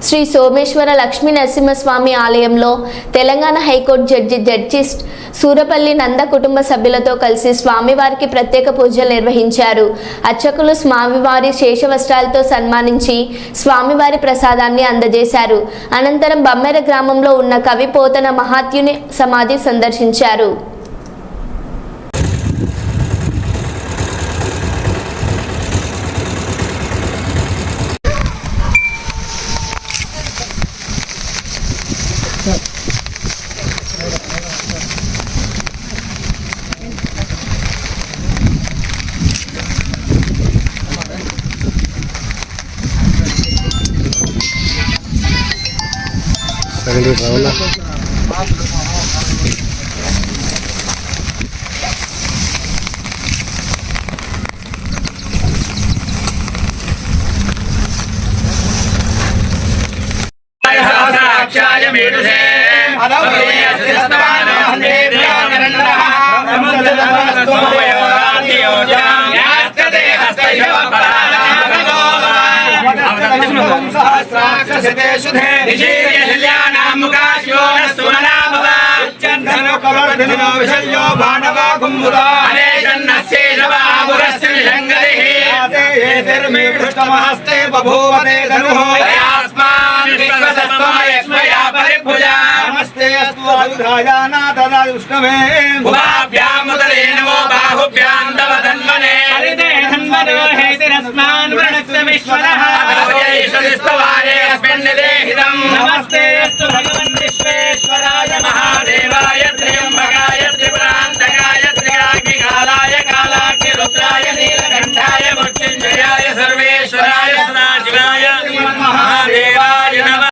శ్రీ సోమేశ్వర లక్ష్మీ నరసింహస్వామి ఆలయంలో Telangana high court judge Surapalli నంద కుటుంబ సభ్యులతో కలిసి స్వామివారికి ప్రత్యేక పూజలు నిర్వహించారు. అర్చకులు స్వామివారి శేషవస్త్రాలతో సన్మానించి స్వామివారి ప్రసాదాన్ని అందజేశారు. అనంతరం బమ్మెర గ్రామంలో ఉన్న కవి పోతన మహాత్యుని సమాధి సందర్శించారు. नमस्ते